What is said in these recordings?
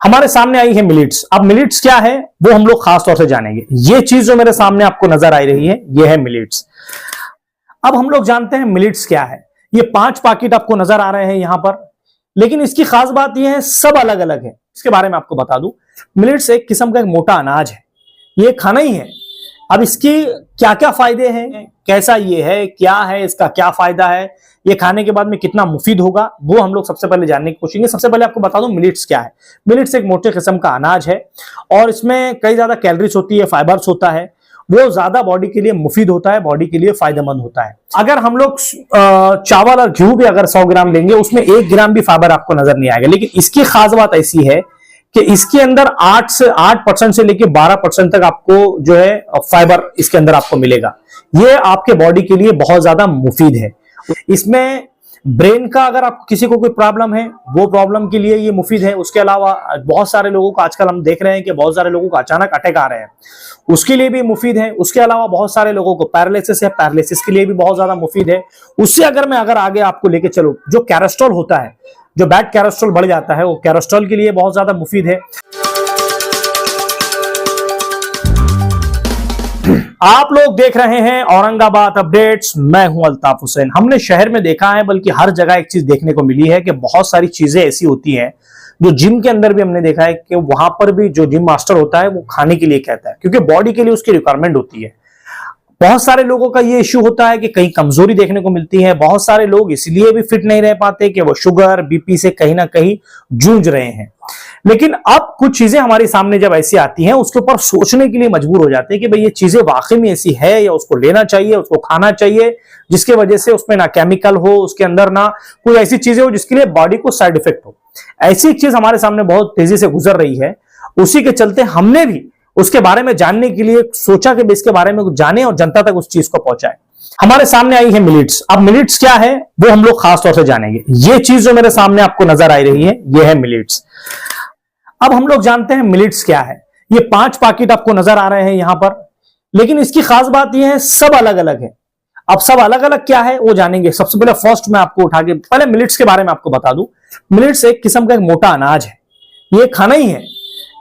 हमारे सामने आई है मिलेट्स। अब मिलेट्स क्या है वो हम लोग खास तौर से जानेंगे। ये चीज जो मेरे सामने आपको नजर आ रही है ये है मिलेट्स। अब हम लोग जानते हैं मिलेट्स क्या है। ये 5 पैकेट आपको नजर आ रहे हैं यहां पर, लेकिन इसकी खास बात यह है सब अलग अलग है। इसके बारे में आपको बता दूं, मिलेट्स एक किस्म का एक मोटा अनाज है, ये खाना ही है। अब इसकी क्या क्या फायदे हैं, कैसा ये है, क्या है इसका क्या फायदा है, ये खाने के बाद में कितना मुफीद होगा, वो हम लोग सबसे पहले जानने की कोशिश करेंगे। सबसे पहले आपको बता दूं मिलेट्स क्या है। मिलेट्स एक मोटे किस्म का अनाज है और इसमें कई ज्यादा कैलोरीज होती है, फाइबर्स होता है, वो ज्यादा बॉडी के लिए मुफीद होता है, बॉडी के लिए फायदेमंद होता है। अगर हम लोग चावल और गेहूं भी अगर 100 ग्राम लेंगे उसमें 1 ग्राम भी फाइबर आपको नजर नहीं आएगा। लेकिन इसकी खास बात ऐसी है कि इसके अंदर 8% से लेकर 12% तक आपको जो है फाइबर इसके अंदर आपको मिलेगा। ये आपके बॉडी के लिए बहुत ज्यादा मुफीद है। इसमें ब्रेन का अगर आपको किसी को कोई प्रॉब्लम है वो प्रॉब्लम के लिए ये मुफीद है। उसके अलावा बहुत सारे लोगों को आजकल हम देख रहे हैं कि बहुत सारे लोगों को अचानक अटैक आ रहे हैं, उसके लिए भी मुफीद है। उसके अलावा बहुत सारे लोगों को पैरालिसिस है, पैरालिसिस के लिए भी बहुत ज्यादा मुफीद है। उससे अगर मैं आगे आपको लेके चलूं, जो कैलेस्ट्रॉल होता है, जो बैड कैलेस्ट्रॉल बढ़ जाता है, वो कैलेस्ट्रॉल के लिए बहुत ज्यादा मुफीद है। आप लोग देख रहे हैं औरंगाबाद अपडेट्स, मैं हूं अल्ताफ हुसैन। हमने शहर में देखा है, बल्कि हर जगह एक चीज देखने को मिली है कि बहुत सारी चीजें ऐसी होती हैं जो जिम के अंदर भी हमने देखा है कि वहां पर भी जो जिम मास्टर होता है वो खाने के लिए कहता है, क्योंकि बॉडी के लिए उसकी रिक्वायरमेंट होती है। बहुत सारे लोगों का ये इश्यू होता है कि कहीं कमजोरी देखने को मिलती है। बहुत सारे लोग इसलिए भी फिट नहीं रह पाते कि वो शुगर बीपी से कहीं ना कहीं जूझ रहे हैं। लेकिन अब कुछ चीजें हमारे सामने जब ऐसी आती हैं, उसके ऊपर सोचने के लिए मजबूर हो जाते हैं कि भाई ये चीजें वाकई में ऐसी है या उसको लेना चाहिए, उसको खाना चाहिए, जिसके वजह से उसमें ना केमिकल हो, उसके अंदर ना कोई ऐसी चीजें हो जिसके लिए बॉडी को साइड इफेक्ट हो। ऐसी एक चीज हमारे सामने बहुत तेजी से गुजर रही है। उसी के चलते हमने भी उसके बारे में जानने के लिए सोचा कि इसके बारे में जाने और जनता तक उस चीज को पहुंचाए। हमारे सामने आई है मिलेट्स। अब मिलेट्स क्या है वो हम लोग खास तौर से जानेंगे। ये चीज जो मेरे सामने आपको नजर आ रही है ये है मिलेट्स। अब हम लोग जानते हैं मिलेट्स क्या है। ये 5 पैकेट आपको नजर आ रहे हैं यहां पर, लेकिन इसकी खास बात यह है सब अलग अलग है। अब सब अलग अलग क्या है वो जानेंगे। सबसे पहले फर्स्ट मैं आपको उठा के पहले मिलेट्स के बारे में आपको बता दूं। मिलेट्स एक किस्म का एक मोटा अनाज है, ये खाना ही है।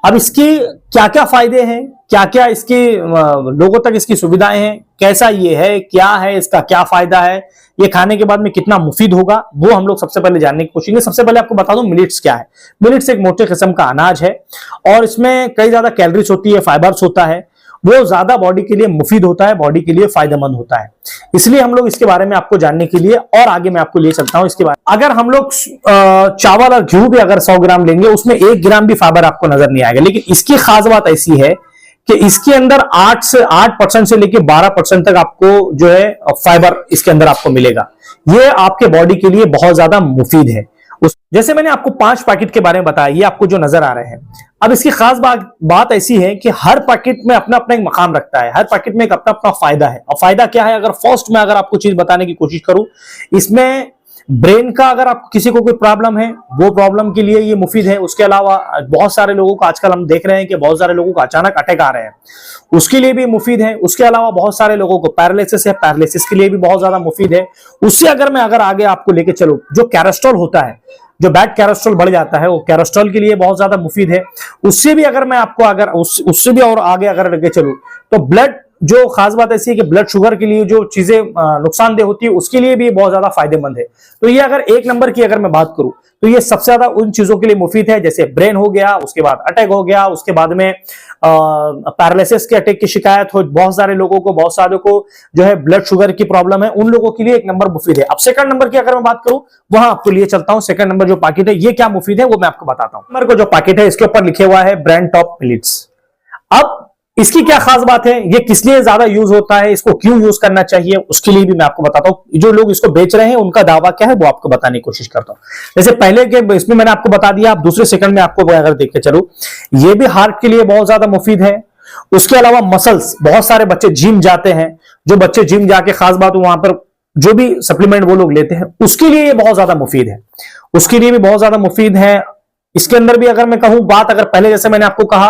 अब इसकी क्या क्या फायदे हैं, क्या क्या इसकी लोगों तक इसकी सुविधाएं हैं, कैसा ये है, क्या है इसका क्या फायदा है, ये खाने के बाद में कितना मुफीद होगा, वो हम लोग सबसे पहले जानने की कोशिश करेंगे। सबसे पहले आपको बता दूं मिलेट्स क्या है। मिलेट्स एक मोटे किस्म का अनाज है और इसमें कई ज्यादा कैलोरीज होती है, फाइबर्स होता है, वो ज्यादा बॉडी के लिए मुफीद होता है, बॉडी के लिए फायदेमंद होता है। इसलिए हम लोग इसके बारे में आपको जानने के लिए और आगे मैं आपको ले चलता हूं इसके बारे में। अगर हम लोग चावल और गेहूं भी अगर 100 ग्राम लेंगे उसमें 1 ग्राम भी फाइबर आपको नजर नहीं आएगा। लेकिन इसकी खास बात ऐसी है कि इसके अंदर 8% से लेकर 12% तक आपको जो है फाइबर इसके अंदर आपको मिलेगा। ये आपके बॉडी के लिए बहुत ज्यादा मुफीद है। जैसे मैंने आपको 5 पैकेट के बारे में बताया, ये आपको जो नजर आ रहे हैं। अब इसकी खास बात ऐसी है कि हर पैकेट में अपना अपना एक मकाम रखता है, हर पैकेट में एक अपना अपना फायदा है। और फायदा क्या है, अगर फर्स्ट में अगर आपको चीज बताने की कोशिश करूं, इसमें ब्रेन का अगर आपको किसी को कोई प्रॉब्लम है वो प्रॉब्लम के लिए ये मुफीद है। उसके अलावा बहुत सारे लोगों को आजकल हम देख रहे हैं कि बहुत सारे लोगों को अचानक अटैक आ रहे हैं, उसके लिए भी मुफीद है। उसके अलावा बहुत सारे लोगों को पैरालिसिस है, पैरालिसिस के लिए भी बहुत ज्यादा मुफीद है। उससे अगर मैं आगे आपको लेके चलूं, जो कैलेस्ट्रॉल होता है, जो बैड कैलेस्ट्रॉल बढ़ जाता है, वो कैलेस्ट्रॉल के लिए बहुत ज्यादा मुफीद है। उससे भी अगर मैं आपको उससे भी और आगे अगर लेके चलूं तो ब्लड, जो खास बात ऐसी है कि ब्लड शुगर के लिए जो चीजें नुकसानदेह होती है उसके लिए भी बहुत ज्यादा फायदेमंद है। तो ये अगर 1 नंबर की अगर मैं बात करूं तो ये सबसे ज्यादा उन चीजों के लिए मुफीद है, जैसे ब्रेन हो गया, उसके बाद अटैक हो गया, उसके बाद में पैरालिसिस के अटैक की शिकायत हो, बहुत सारे लोगों को, बहुत सारे को जो है ब्लड शुगर की प्रॉब्लम है, उन लोगों के लिए 1 नंबर मुफीद है। अब सेकंड नंबर की अगर मैं बात करूं वहां आपको लिए चलता हूं। सेकंड नंबर जो पैकेट है ये क्या मुफीद है वो मैं आपको बताता हूं। नंबर को जो पैकेट है इसके ऊपर लिखे हुआ है ब्रांड टॉप मिलेट्स। अब इसकी क्या खास बात है, ये किस लिए ज्यादा यूज होता है, इसको क्यों यूज करना चाहिए, उसके लिए भी मैं आपको बताता हूं। जो लोग इसको बेच रहे हैं उनका दावा क्या है वो आपको बताने की कोशिश करता हूं। जैसे पहले के इसमें मैंने आपको बता दिया, आप दूसरे सेकंड में आपको अगर देख के चलो, ये भी हार्ट के लिए बहुत ज्यादा मुफीद है। उसके अलावा मसल्स, बहुत सारे बच्चे जिम जाते हैं, जो बच्चे जिम जाके खास बात वहां पर जो भी सप्लीमेंट वो लोग लेते हैं उसके लिए ये बहुत ज्यादा मुफीद है, उसके लिए भी बहुत ज्यादा मुफीद है। इसके अंदर भी अगर मैं कहूं बात, अगर पहले जैसे मैंने आपको कहा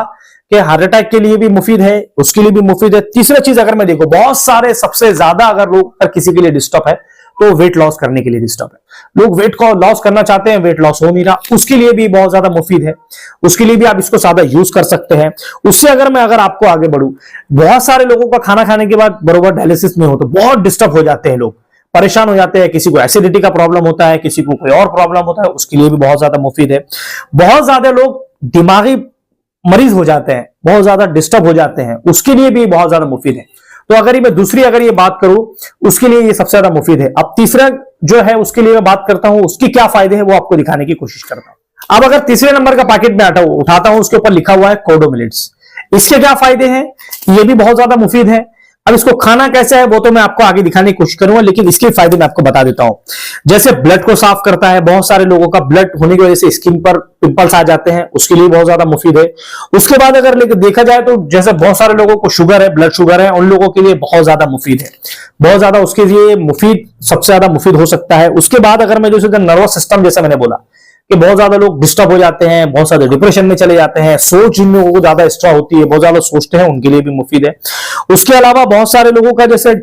कि हार्ट अटैक के लिए भी मुफीद है, उसके लिए भी मुफीद है। तीसरा चीज अगर मैं देखो, बहुत सारे सबसे ज्यादा अगर लोग किसी के लिए डिस्टर्ब है तो वेट लॉस करने के लिए डिस्टर्ब है। लोग वेट को लॉस करना चाहते हैं, वेट लॉस हो नहीं रहा, उसके लिए भी बहुत ज्यादा मुफीद है, उसके लिए भी आप इसको ज्यादा यूज कर सकते हैं। उससे अगर आपको आगे बढ़ूं, बहुत सारे लोगों का खाना खाने के बाद बरोबर डायलिसिस में हो तो बहुत डिस्टर्ब हो जाते हैं, लोग परेशान हो जाते हैं, किसी को एसिडिटी का प्रॉब्लम होता है, किसी को कोई और प्रॉब्लम होता है, उसके लिए भी बहुत ज्यादा मुफीद है। बहुत ज्यादा लोग दिमागी मरीज हो जाते हैं, बहुत ज्यादा डिस्टर्ब हो जाते हैं, उसके लिए भी बहुत ज्यादा मुफीद है। तो अगर ये बात करूं, उसके लिए ये सबसे ज्यादा मुफीद है। अब तीसरा जो है उसके लिए मैं बात करता हूं, उसकी क्या फायदे हैं वो आपको दिखाने की कोशिश करता हूं। अब अगर तीसरे नंबर का पैकेट में उठाता हूं, उसके ऊपर लिखा हुआ है कोडो मिलेट्स। इसके क्या फायदे हैं, ये भी बहुत ज्यादा मुफीद है। अब इसको खाना कैसे है वो तो मैं आपको आगे दिखाने की कोशिश करूंगा, लेकिन इसके फायदे मैं आपको बता देता हूं। जैसे ब्लड को साफ करता है, बहुत सारे लोगों का ब्लड होने की वजह से स्किन पर पिंपल्स आ जाते हैं, उसके लिए बहुत ज्यादा मुफीद है। उसके बाद अगर देखा जाए तो जैसे बहुत सारे लोगों को शुगर है, ब्लड शुगर है, उन लोगों के लिए बहुत ज्यादा मुफीद है, बहुत ज्यादा उसके लिए मुफीद, सबसे ज्यादा मुफीद हो सकता है। उसके बाद अगर मैं जैसे नर्वस सिस्टम, जैसे मैंने बोला कि बहुत ज्यादा लोग डिस्टर्ब हो जाते हैं, बहुत ज्यादा डिप्रेशन में चले जाते हैं, सोच जिन लोगों को ज्यादा एक्स्ट्रा होती है, बहुत ज्यादा सोचते हैं, उनके लिए भी मुफीद है। उसके अलावा बहुत सारे लोगों का जैसे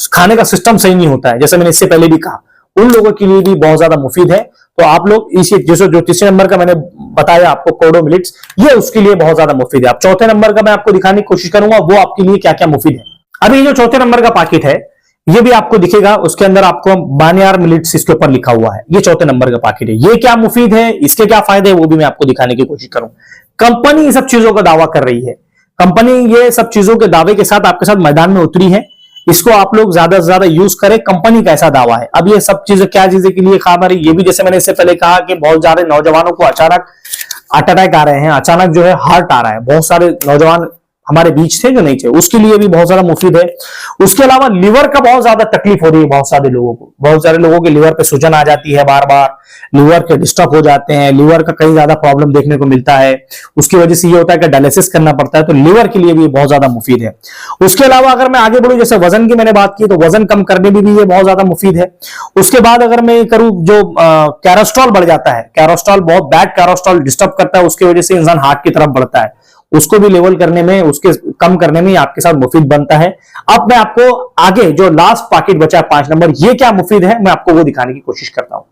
खाने का सिस्टम सही नहीं होता है, जैसे मैंने इससे पहले भी कहा, उन लोगों के लिए भी बहुत ज्यादा मुफीद है। तो आप लोग इसे जैसे जो तीसरे नंबर का मैंने बताया आपको कोडो मिलेट्स, ये उसके लिए बहुत ज्यादा मुफीद है। अब चौथे नंबर का मैं आपको दिखाने की कोशिश करूंगा वो आपके लिए क्या क्या मुफीद है। अब ये जो चौथे नंबर का पैकेट है ये भी आपको दिखेगा, उसके अंदर आपको बानियार मिलेट्स इसके ऊपर लिखा हुआ है, ये चौथे नंबर का पैकेट है। ये क्या मुफीद है, इसके क्या फायदे है वो भी मैं आपको दिखाने की कोशिश करूं। कंपनी इन सब चीजों का दावा कर रही है, कंपनी ये सब चीजों के दावे के साथ आपके साथ मैदान में उतरी है, इसको आप लोग ज्यादा से ज्यादा यूज करें। कंपनी का ऐसा दावा है। अब ये सब चीजें क्या चीजें के लिए काम आ रही है, ये भी जैसे मैंने इससे पहले कहा कि बहुत सारे नौजवानों को अचानक हार्ट अटैक आ रहे हैं, अचानक जो है हार्ट आ रहा है, बहुत सारे नौजवान हमारे बीच थे जो नहीं थे, उसके लिए भी बहुत ज्यादा मुफीद है। उसके अलावा लिवर का बहुत ज्यादा तकलीफ हो रही है बहुत सारे लोगों को, बहुत सारे लोगों के लिवर पे सूजन आ जाती है, बार बार लिवर के डिस्टर्ब हो जाते हैं, लिवर का कई ज्यादा प्रॉब्लम देखने को मिलता है, उसकी वजह से ये होता है कि डायलिसिस करना पड़ता है, तो लिवर के लिए भी बहुत ज्यादा मुफीद है। उसके अलावा अगर मैं आगे बढ़ूं, जैसे वजन की मैंने बात की, तो वजन कम करने में भी ये बहुत ज्यादा मुफीद है। उसके बाद अगर मैं करूं, जो कैरोस्ट्रॉल बढ़ जाता है, कैरोस्ट्रॉल बहुत बैड कैरोस्ट्रॉल डिस्टर्ब करता है, उसकी वजह से इंसान हार्ट की तरफ बढ़ता है, उसको भी लेवल करने में, उसके कम करने में आपके साथ मुफीद बनता है। अब मैं आपको आगे जो लास्ट पैकेट बचा है 5 नंबर, ये क्या मुफीद है मैं आपको वो दिखाने की कोशिश करता हूं।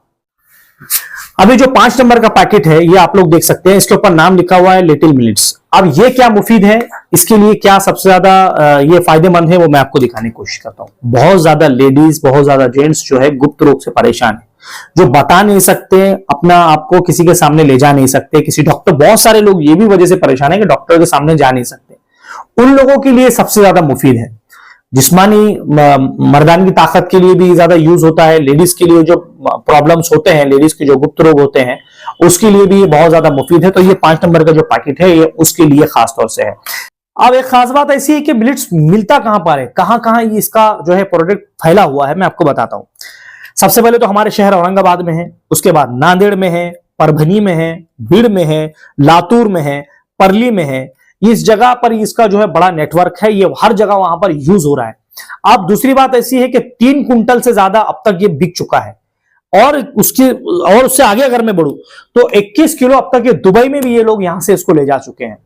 अभी जो 5 नंबर का पैकेट है ये आप लोग देख सकते हैं, इसके ऊपर नाम लिखा हुआ है लिटिल मिलेट्स। अब ये क्या मुफीद है, इसके लिए क्या सबसे ज्यादा ये फायदेमंद है वो मैं आपको दिखाने की कोशिश करता हूं। बहुत ज्यादा लेडीज, बहुत ज्यादा जेंट्स जो है गुप्त रोग से परेशान है, जो बता नहीं सकते, अपना आपको किसी के सामने ले जा नहीं सकते, किसी डॉक्टर, बहुत सारे लोग ये भी वजह से परेशान है कि डॉक्टर के सामने जा नहीं सकते, उन लोगों के लिए सबसे ज्यादा मुफीद है। जिस्मानी मर्दान की ताकत के लिए भी ज्यादा यूज होता है, लेडीज के लिए जो प्रॉब्लम्स होते हैं, लेडीज के जो गुप्त रोग होते हैं उसके लिए भी बहुत ज्यादा मुफीद है। तो ये 5 नंबर का जो पैकेट है ये उसके लिए खास तौर से है। अब एक खास बात ऐसी है कि मिलेट्स मिलता कहां पर है, कहां कहां इसका जो है प्रोडक्ट फैला हुआ है, मैं आपको बताता हूं। सबसे पहले तो हमारे शहर औरंगाबाद में है, उसके बाद नांदेड़ में है, परभनी में है, बीड़ में है, लातूर में है, परली में है। इस जगह पर इसका जो है बड़ा नेटवर्क है, ये हर जगह वहां पर यूज हो रहा है। अब दूसरी बात ऐसी है कि 3 कुंटल से ज्यादा अब तक ये बिक चुका है, और उससे आगे अगर मैं बढ़ूं तो 21 किलो अब तक ये दुबई में भी ये लोग यहां से इसको ले जा चुके हैं।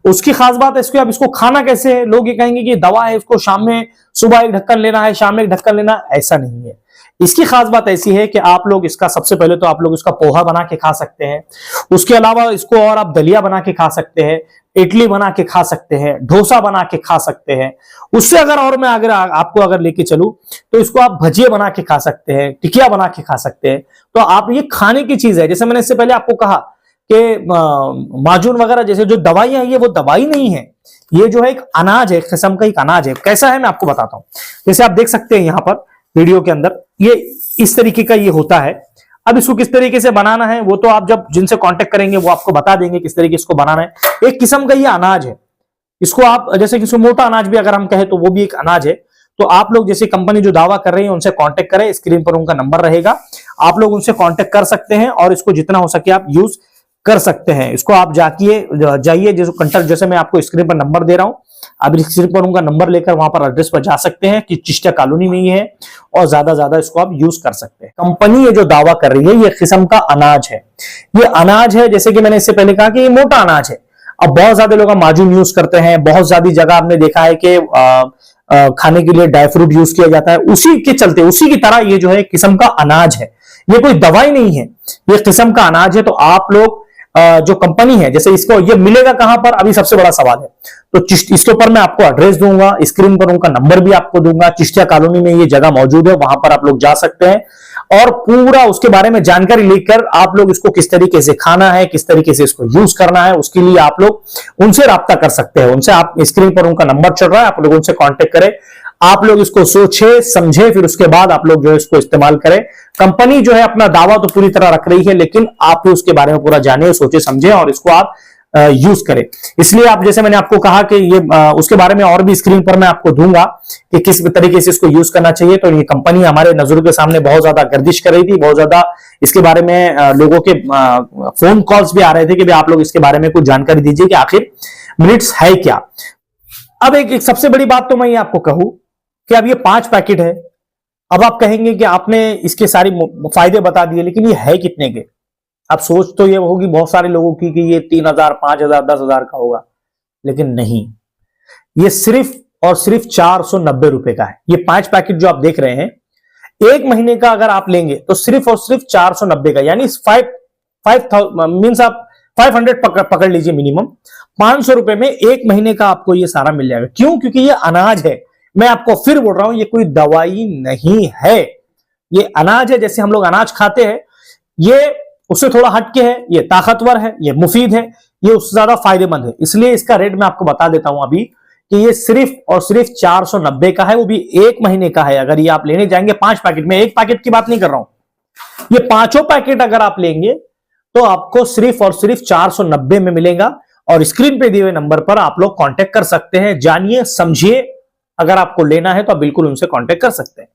उसकी खास बात है इसको, अब इसको खाना कैसे है, लोग ये कहेंगे कि दवा है, इसको शाम में सुबह एक ढक्कन लेना है, शाम में एक ढक्कन लेना, ऐसा नहीं है। इसकी खास बात ऐसी है कि आप लोग इसका सबसे पहले तो आप लोग इसका पोहा बना के खा सकते हैं, उसके अलावा इसको और आप दलिया बना के खा सकते हैं, इडली बना के खा सकते हैं, डोसा बना के खा सकते हैं। उससे अगर और मैं अगर आपको अगर लेके चलूं तो इसको आप भजिया बना के खा सकते हैं, टिकिया बना के खा सकते हैं। तो आप ये खाने की चीज है, जैसे मैंने इससे पहले आपको कहा कि माजून वगैरह जैसे जो दवाइयां है ये वो दवाई नहीं है, ये जो है एक अनाज है, एक किस्म का एक अनाज है। कैसा है मैं आपको बताता हूं। जैसे आप देख सकते हैं यहाँ पर वीडियो के अंदर ये इस तरीके का ये होता है। अब इसको किस तरीके से बनाना है वो तो आप जब जिनसे कांटेक्ट करेंगे वो आपको बता देंगे किस तरीके से इसको बनाना है। एक किस्म का ये अनाज है, इसको आप जैसे किसी मोटा अनाज भी अगर हम कहें तो वो भी एक अनाज है। तो आप लोग जैसे कंपनी जो दावा कर रही है उनसे कांटेक्ट करें, स्क्रीन पर उनका नंबर रहेगा, आप लोग उनसे कांटेक्ट कर सकते हैं और इसको जितना हो सके आप यूज कर सकते हैं। इसको आप जाइए जो कंटेक्ट, जैसे मैं आपको स्क्रीन पर नंबर दे रहा हूं, आप स्क्रीन पर उनका नंबर लेकर वहां पर एड्रेस पर जा सकते हैं कि चिश्तिया कॉलोनी में ही है, और ज्यादा इसको आप यूज कर सकते हैं। कंपनी ये जो दावा कर रही है ये किस्म का अनाज है, ये अनाज है जैसे कि मैंने इससे पहले कहा कि ये मोटा अनाज है। अब बहुत ज्यादा लोग माजून यूज करते हैं, बहुत ज्यादा जगह आपने देखा है कि खाने के लिए ड्राई फ्रूट यूज किया जाता है, उसी के चलते, उसी की तरह ये जो है किस्म का अनाज है, ये कोई दवाई नहीं है, ये किस्म का अनाज है। तो आप लोग जो कंपनी है, जैसे इसको ये मिलेगा कहां पर, अभी सबसे बड़ा सवाल है। तो इसके ऊपर मैं आपको एड्रेस दूंगा, स्क्रीन पर उनका नंबर भी आपको दूंगा। चिश्तिया कॉलोनी में ये जगह मौजूद है, वहां पर आप लोग जा सकते हैं और पूरा उसके बारे में जानकारी लेकर आप लोग इसको किस तरीके से खाना है, किस तरीके से इसको यूज करना है, उसके लिए आप लोग उनसे राब्ता कर सकते हैं। उनसे, आप स्क्रीन पर उनका नंबर चल रहा है, आप लोग उनसे कांटेक्ट करें। आप लोग इसको सोचे समझे, फिर उसके बाद आप लोग जो है इसको इस्तेमाल करें। कंपनी जो है अपना दावा तो पूरी तरह रख रही है, लेकिन आप भी उसके बारे में पूरा जाने, सोचे समझे और इसको आप यूज करें। इसलिए आप, जैसे मैंने आपको कहा कि ये उसके बारे में और भी स्क्रीन पर मैं आपको दूंगा कि किस तरीके से इसको यूज करना चाहिए। तो ये कंपनी हमारे नजरों के सामने बहुत ज्यादा गर्दिश कर रही थी, बहुत ज्यादा इसके बारे में लोगों के फोन कॉल्स भी आ रहे थे कि आप लोग इसके बारे में कुछ जानकारी दीजिए कि आखिर मिनट्स है क्या। अब एक सबसे बड़ी बात तो मैं ये आपको कहूं कि अब ये 5 पैकेट है। अब आप कहेंगे कि आपने इसके सारे फायदे बता दिए, लेकिन ये है कितने के? अब सोच तो ये होगी बहुत सारे लोगों की कि ये 3000, 5000, 10,000 का होगा, लेकिन नहीं, ये सिर्फ और सिर्फ 490 रुपए का है। ये 5 पैकेट जो आप देख रहे हैं, एक महीने का अगर आप लेंगे तो सिर्फ और सिर्फ 490 का, यानी 5,000 मीन्स आप 500 पकड़ लीजिए मिनिमम। 500 रुपए में एक महीने का आपको ये सारा मिल जाएगा। क्यों? क्योंकि ये अनाज है। मैं आपको फिर बोल रहा हूं, ये कोई दवाई नहीं है, ये अनाज है। जैसे हम लोग अनाज खाते हैं, ये उससे थोड़ा हटके है, ये ताकतवर है, ये मुफीद है, ये उससे ज्यादा फायदेमंद है। इसलिए इसका रेट मैं आपको बता देता हूं अभी कि ये सिर्फ और सिर्फ 490 का है, वो भी एक महीने का है। अगर ये आप लेने जाएंगे 5 पैकेट में, एक पैकेट की बात नहीं कर रहा हूं, ये 5 पैकेट अगर आप लेंगे तो आपको सिर्फ और सिर्फ 490 में मिलेगा। और स्क्रीन पे दिए हुए नंबर पर आप लोग कांटेक्ट कर सकते हैं। जानिए समझिए, अगर आपको लेना है तो आप बिल्कुल उनसे कांटेक्ट कर सकते हैं।